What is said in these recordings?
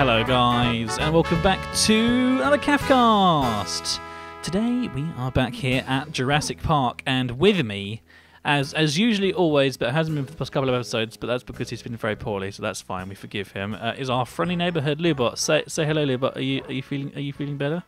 Hello guys, and welcome back to another Cafcast. Today we are back here at Jurassic Park, and with me, as usually always, but it hasn't been for the past couple of episodes, but that's because he's been very poorly, so that's fine, we forgive him, is our friendly neighbourhood Lewbot. Say hello, Lewbot. Are you feeling better?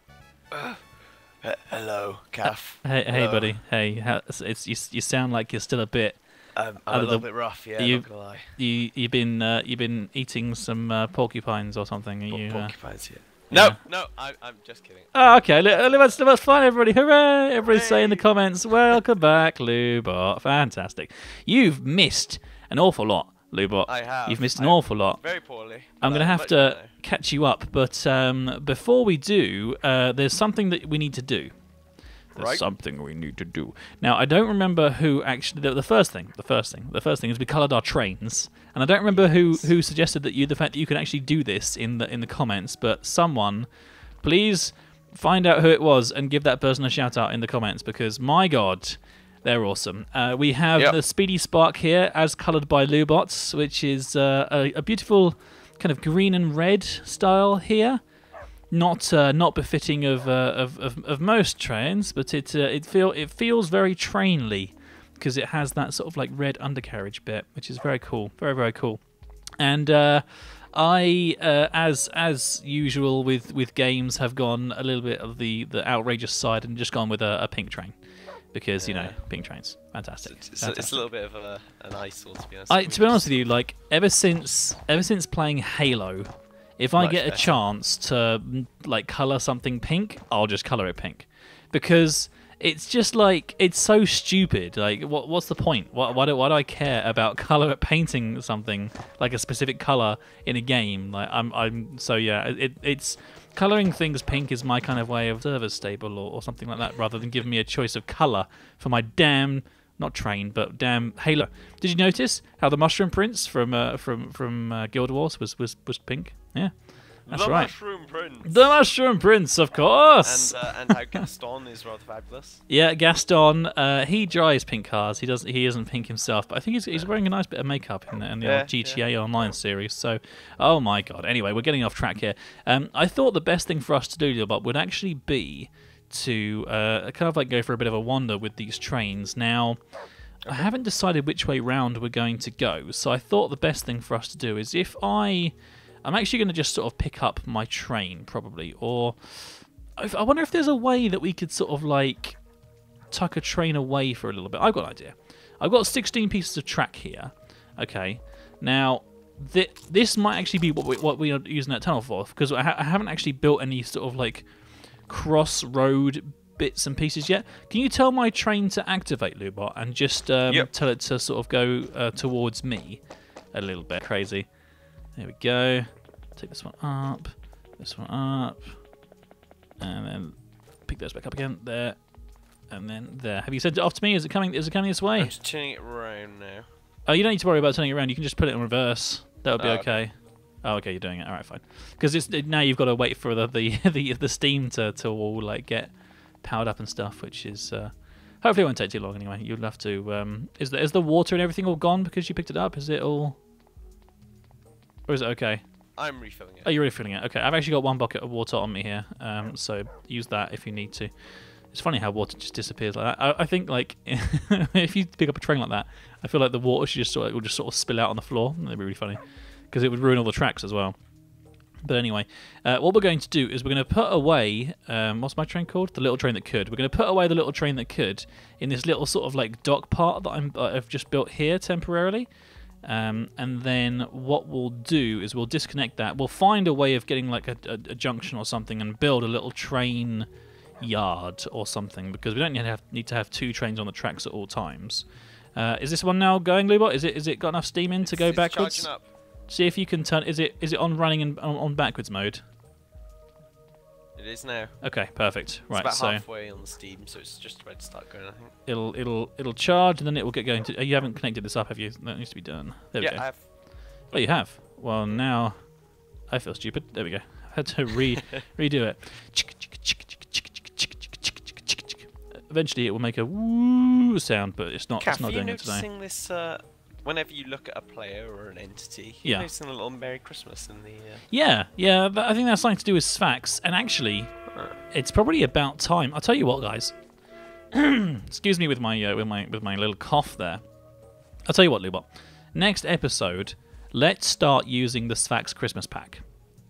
Hello, Calf. Hey buddy. Hey, you sound like you're still a bit. I'm a little bit rough, yeah. Not gonna lie. You've been eating some porcupines or something. Porcupines, yeah. No, I'm just kidding. Oh, okay. That's fine, everybody. Hooray! Everybody say in the comments, welcome back, Lewbot. Fantastic. You've missed an awful lot, Lewbot. I have. You've missed an awful lot. Very poorly. I'm going to have to catch you up, but before we do, there's something that we need to do. There's something we need to do. Now, I don't remember who actually. The first thing is we coloured our trains, and I don't remember who suggested the fact that you can actually do this in the comments. But someone, please find out who it was and give that person a shout out in the comments, because my God, they're awesome. We have the Speedy Spark here, as coloured by Lewbot, which is a beautiful kind of green and red style here. Not befitting of most trains, but it feels very trainly because it has that sort of like red undercarriage bit, which is very cool, very cool. And I, as usual with games, have gone a little bit of the outrageous side and just gone with a pink train. Because, you know, pink trains. Fantastic. It's a little bit of an eyesore, to be honest. To be honest with you, like, ever since playing Halo, if I get a chance to like colour something pink, I'll just colour it pink, because it's just like, it's so stupid. Like, what's the point? Why do I care about painting something like a specific colour in a game? Like, it's colouring things pink is my kind of way of servers stable or something like that, rather than giving me a choice of colour for my damn. Not train, but damn Halo. Did you notice how the mushroom prince from Guild Wars was pink? Yeah, that's right. Mushroom Prince. The Mushroom Prince, of course. And how Gaston is rather fabulous. Yeah, Gaston. He drives pink cars. He isn't pink himself, but I think he's wearing a nice bit of makeup in the old GTA Online series. So, oh my God. Anyway, we're getting off track here. I thought the best thing for us to do, Lewbot, would actually be to kind of like go for a bit of a wander with these trains. Now, I haven't decided which way round we're going to go, so I thought the best thing for us to do is I'm actually going to just sort of pick up my train, probably, or I wonder if there's a way that we could sort of like tuck a train away for a little bit. I've got an idea. I've got 16 pieces of track here. Okay, now this might actually be what we are using that tunnel for, because I haven't actually built any sort of like cross-road bits and pieces yet. Can you tell my train to activate, Lewbot, and just tell it to sort of go towards me a little bit? Crazy. There we go. Take this one up, and then pick those back up again. There, and then there. Have you sent it off to me? Is it coming this way? I'm just turning it around now. Oh, you don't need to worry about turning it around. You can just put it in reverse. That would be okay. Oh, okay, you're doing it. All right, fine. Because now you've got to wait for the steam to all like get powered up and stuff, which is hopefully it won't take too long anyway. You'll have to. Is the water and everything all gone because you picked it up? Is it all? Or is it okay? I'm refilling it. Oh, you're refilling it. Okay, I've actually got one bucket of water on me here, so use that if you need to. It's funny how water just disappears like that. I think like if you pick up a train like that, I feel like the water should just will just sort of spill out on the floor. That'd be really funny, because it would ruin all the tracks as well. But anyway, what we're going to do is we're going to put away, what's my train called? The little train that could. We're going to put away the little train that could in this little sort of like dock part that I've just built here temporarily. And then what we'll do is we'll disconnect that. We'll find a way of getting like a junction or something and build a little train yard or something, because we don't need to have two trains on the tracks at all times. Is this one now going, Lewbot? Is it got enough steam in to go backwards? Charging up. See if you can turn. Is it on running and on backwards mode? It is now. Okay, perfect. Right, it's about halfway on the steam, so it's just about to start going, I think. It'll charge and then it will get going to. You haven't connected this up, have you? That needs to be done. There we go. I have. Oh, you have. Well, now I feel stupid. There we go. I had to redo it. Eventually, it will make a woo sound, but it's not. Kath, it's not doing it today. Are you noticing this whenever you look at a player or an entity, Yeah. you're posting a little Merry Christmas in the. Yeah, but I think that's something to do with Sphax. And actually, it's probably about time. I'll tell you what, guys. Excuse me with my little cough there. I'll tell you what, Lewbot. Next episode, let's start using the Sphax Christmas pack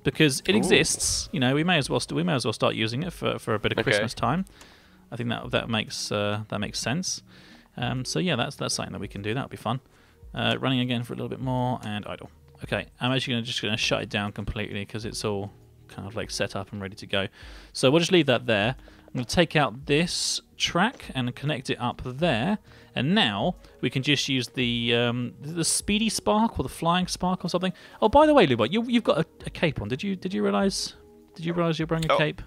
because it exists. You know, we may as well start using it for a bit of Christmas time. I think that makes sense. So yeah, that's something that we can do. That'll be fun. Running again for a little bit more and idle. Okay, I'm actually just gonna shut it down completely because it's all kind of like set up and ready to go. So we'll just leave that there. I'm going to take out this track and connect it up there, and now we can just use the speedy spark or the flying spark or something. Oh, by the way, Lewbot, you've got a cape on. Did you realise? Did you realise you're wearing a cape?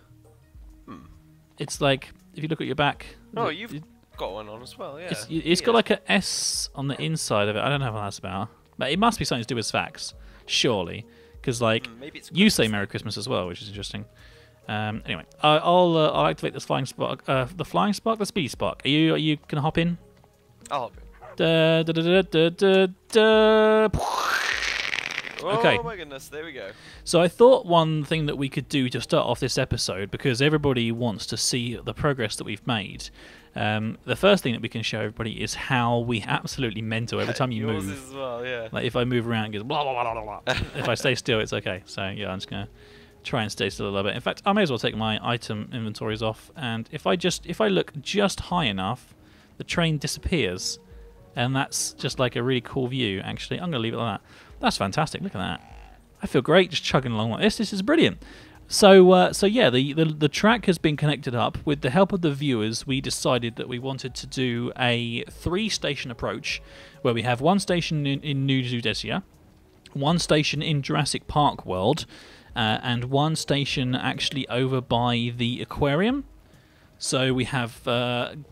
It's like if you look at your back. Oh, you've got one on as well. Yeah. It's got like an S on the inside of it. I don't know what that's about, but it must be something to do with Sphax, surely, because like you say Merry Christmas as well, which is interesting. Anyway, I'll activate this flying spark. The speedy spark. Are you gonna hop in? I'll hop in. Okay. Oh my goodness, there we go. So I thought one thing that we could do to start off this episode, because everybody wants to see the progress that we've made. The first thing that we can show everybody is how we absolutely mental every time you Yours move. as well, yeah. Like if I move around, it goes blah blah blah blah blah. If I stay still, it's okay. So yeah, I'm just gonna try and stay still a little bit. In fact, I may as well take my item inventories off, and if I look just high enough, the train disappears, and that's just like a really cool view. Actually, I'm gonna leave it like that. That's fantastic. Look at that. I feel great just chugging along like this. This is brilliant. So yeah, the track has been connected up. With the help of the viewers, we decided that we wanted to do a 3-station approach, where we have one station in New Zoodesia, one station in Jurassic Park world, and one station actually over by the aquarium. So we have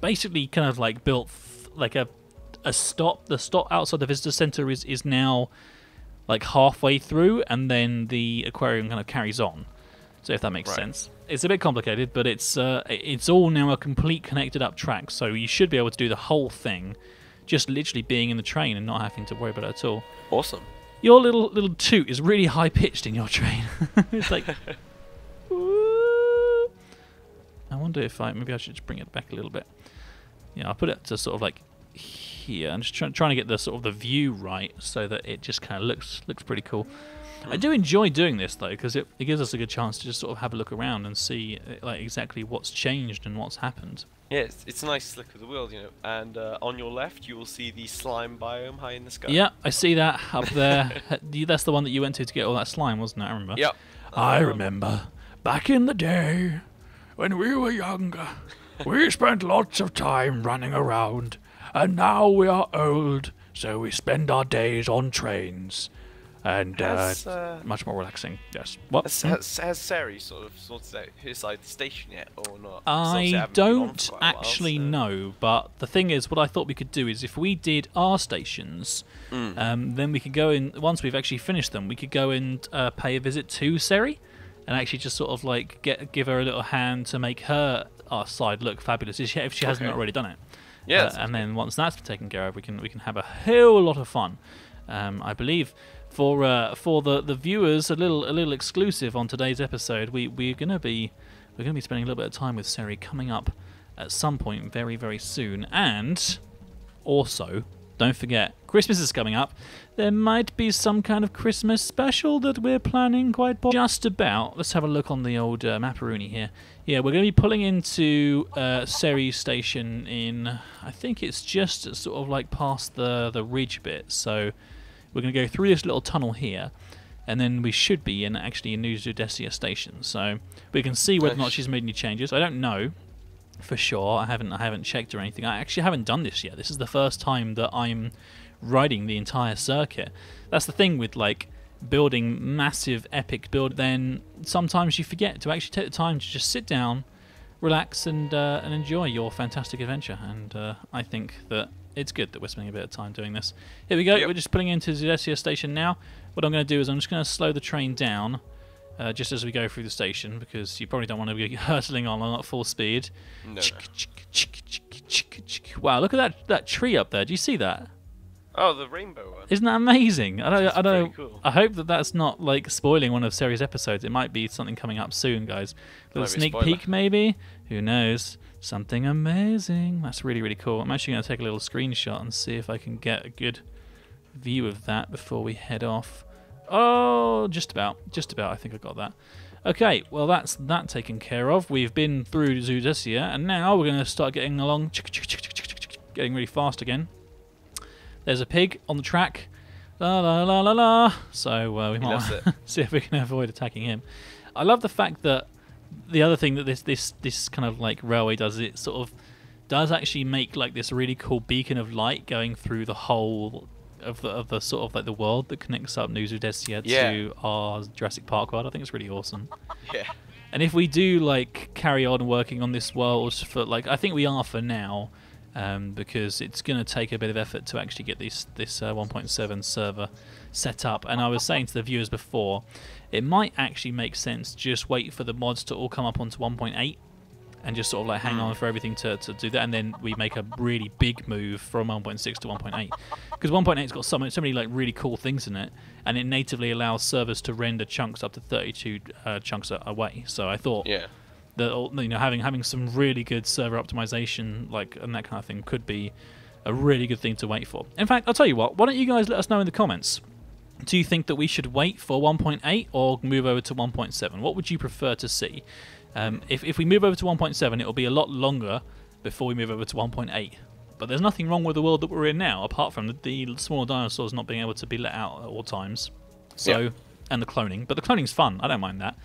basically kind of like built like a stop. The stop outside the visitor center is now like halfway through, and then the aquarium kind of carries on. So if that makes sense. It's a bit complicated, but it's all now a complete connected up track, so you should be able to do the whole thing just literally being in the train and not having to worry about it at all. Awesome. Your little toot is really high pitched in your train. It's like woo. I wonder if maybe I should just bring it back a little bit. Yeah, I'll put it to sort of like here. I'm just trying to get the sort of the view right so that it just kind of looks pretty cool. I do enjoy doing this though, because it gives us a good chance to just sort of have a look around and see like exactly what's changed and what's happened. Yeah, it's a nice look of the world, you know. And on your left, you will see the slime biome high in the sky. Yeah, I see that up there. That's the one that you went to get all that slime, wasn't it? I remember. Yep. I remember back in the day when we were younger, we spent lots of time running around, and now we are old, so we spend our days on trains. And much more relaxing. Yes. What? Has Sari sort of sorted out her side of the station yet, or not? I don't actually know, but the thing is, what I thought we could do is if we did our stations, then we could go in, once we've actually finished them, we could go and pay a visit to Sari, and actually just sort of like give her a little hand to make her side look fabulous if she hasn't already done it. Yeah. And then once that's taken care of, we can have a hell lot of fun. I believe for the viewers, a little exclusive on today's episode. We're gonna be spending a little bit of time with Sari coming up at some point very, very soon. And also, don't forget, Christmas is coming up. There might be some kind of Christmas special that we're planning quite just about. Let's have a look on the old Mapperoonie here. Yeah, we're going to be pulling into Sari's station in, I think it's just sort of like past the ridge bit. So we're going to go through this little tunnel here, and then we should be actually in New Zoodesia station. So we can see whether or not she's made any changes. I don't know for sure. I haven't checked or anything. I actually haven't done this yet. This is the first time that I'm riding the entire circuit. That's the thing with like building massive epic build. Then sometimes you forget to actually take the time to just sit down, relax, and enjoy your fantastic adventure. And I think that it's good that we're spending a bit of time doing this. Here we go. Yep. We're just pulling into Zoodesia sstation now. What I'm going to do is I'm just going to slow the train down just as we go through the station, because you probably don't want to be hurtling on at full speed. No. Wow, look at that tree up there. Do you see that? Oh, the rainbow one. Isn't that amazing? I don't. Cool. I hope that that's not like spoiling one of series episodes. It might be something coming up soon, guys. A little sneak peek, maybe. Who knows? Something amazing. That's really, really cool. I'm actually going to take a little screenshot and see if I can get a good view of that before we head off. Oh, just about. I think I got that. Okay, well that's that taken care of. We've been through Zoodesia, and now we're going to start getting along, getting really fast again. There's a pig on the track. La la la la la. So we might see if we can avoid attacking him. I love the fact that the other thing that this kind of like railway does is it sort of does actually make like this really cool beacon of light going through the whole of the sort of like the world that connects up New Zoodesia to our Jurassic Park world. I think it's really awesome. Yeah. And if we do like carry on working on this world for like, I think we are for now. Because it's going to take a bit of effort to actually get this 1.7 server set up. And I was saying to the viewers before, it might actually make sense just wait for the mods to all come up onto 1.8 and just sort of like hang on for everything to do that, and then we make a really big move from 1.6 to 1.8. Because 1.8's got so many like really cool things in it, and it natively allows servers to render chunks up to 32 chunks away. So I thought. Yeah. That, you know, having some really good server optimization, like, and that kind of thing, could be a really good thing to wait for. In fact, I'll tell you what. Why don't you guys let us know in the comments? Do you think that we should wait for 1.8 or move over to 1.7? What would you prefer to see? If we move over to 1.7, it will be a lot longer before we move over to 1.8. But there's nothing wrong with the world that we're in now, apart from the small dinosaurs not being able to be let out at all times. So, and the cloning. But the cloning's fun. I don't mind that.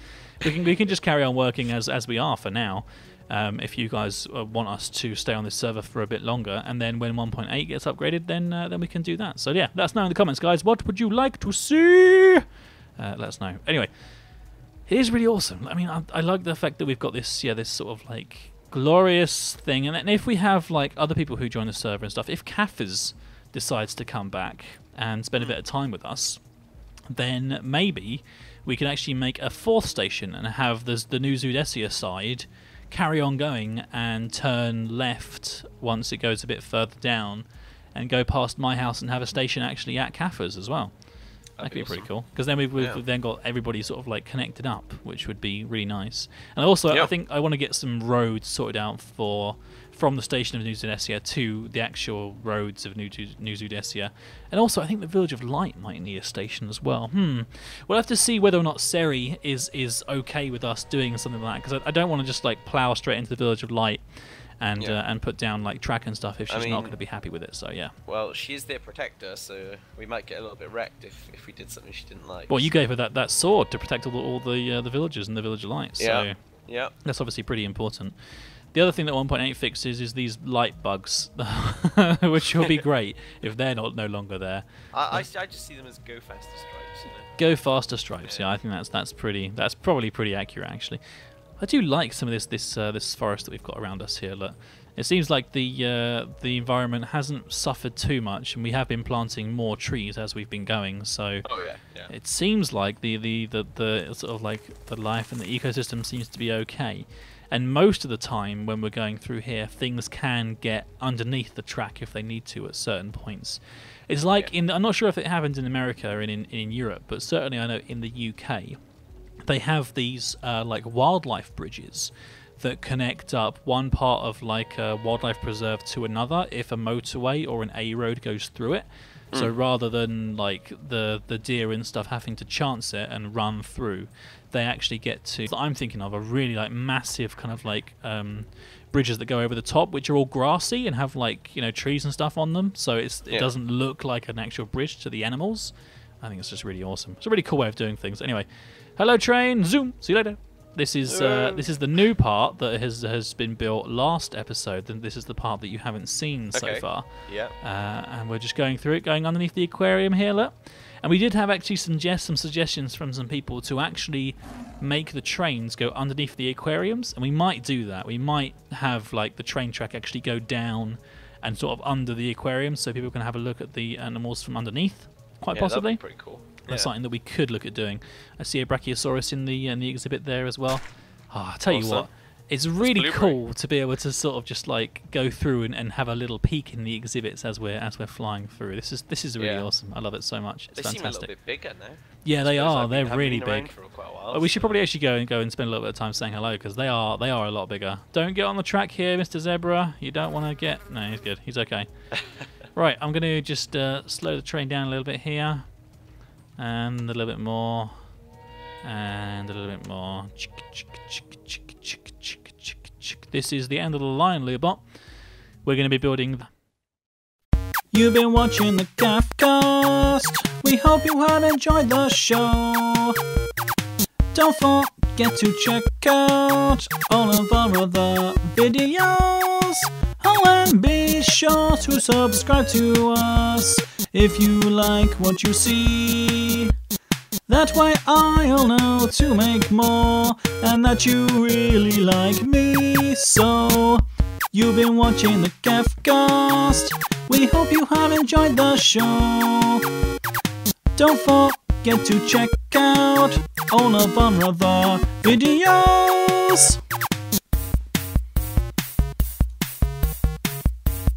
We can just carry on working as we are for now. If you guys want us to stay on this server for a bit longer, and then when 1.8 gets upgraded, then we can do that. So yeah, let us know in the comments, guys. What would you like to see? Let us know. Anyway, it is really awesome. I mean, I like the fact that we've got this this sort of like glorious thing, and then if we have like other people who join the server and stuff, if Kaffers decides to come back and spend a bit of time with us, then maybe we can actually make a fourth station and have the New Zoodesia side carry on going and turn left once it goes a bit further down and go past my house and have a station actually at Kaffers as well. That could be pretty cool, because then we've then got everybody sort of like connected up, which would be really nice. And also, I think I want to get some roads sorted out from the station of New Zoodesia to the actual roads of New Zoodesia. And also, I think the Village of Light might need a station as well. We'll have to see whether or not Seri is okay with us doing something like that, because I don't want to just like plow straight into the Village of Light and put down like track and stuff if she's not going to be happy with it. So yeah. Well, she's their protector, so we might get a little bit wrecked if we did something she didn't like. Well, you gave her that sword to protect all the villagers in the Village of Light. So yeah, that's obviously pretty important. The other thing that 1.8 fixes is these light bugs, which will be great if they're no longer there. I just see them as go faster stripes. You know? Go faster stripes. Yeah, I think that's probably pretty accurate actually. I do like some of this forest that we've got around us here. Look, it seems like the environment hasn't suffered too much, and we have been planting more trees as we've been going. So it seems like the sort of like the life and the ecosystem seems to be okay. And most of the time when we're going through here, things can get underneath the track if they need to at certain points. It's like I'm not sure if it happens in America or in Europe, but certainly I know in the UK, they have these like wildlife bridges that connect up one part of like a wildlife preserve to another if a motorway or an A road goes through it. So rather than like the deer and stuff having to chance it and run through, they actually get to, I'm thinking of, a really like massive kind of like bridges that go over the top, which are all grassy and have like, you know, trees and stuff on them, so it doesn't look like an actual bridge to the animals. I think it's just really awesome. It's a really cool way of doing things. Anyway, hello train, zoom, see you later. This is the new part that has been built last episode, and this is the part that you haven't seen so far. Yeah. And we're just going through it, going underneath the aquarium here, look. And we did have actually some suggestions from some people to actually make the trains go underneath the aquariums, and we might do that. We might have like the train track actually go down and sort of under the aquarium, so people can have a look at the animals from underneath. Quite possibly. That'd be pretty cool. That's something that we could look at doing. I see a Brachiosaurus in the exhibit there as well. Oh, I'll tell you what, It's really cool to be able to sort of just like go through and have a little peek in the exhibits as we're flying through. This is really awesome. I love it so much. It's fantastic. They seem a little bit bigger now. Yeah, they are. They're really big. For quite a while, we should probably actually go and spend a little bit of time saying hello because they are a lot bigger. Don't get on the track here, Mr. Zebra. You don't want to get. No, he's good. He's okay. Right, I'm going to just slow the train down a little bit here, and a little bit more, and a little bit more. This is the end of the line, Lewbot. We're going to be building. You've been watching the Craftcast. We hope you have enjoyed the show. Don't forget to check out all of our other videos. Oh, and be sure to subscribe to us if you like what you see. That way I'll know to make more and that you really like me. So, you've been watching the Craftcast. We hope you have enjoyed the show. Don't forget to check out all of our other videos.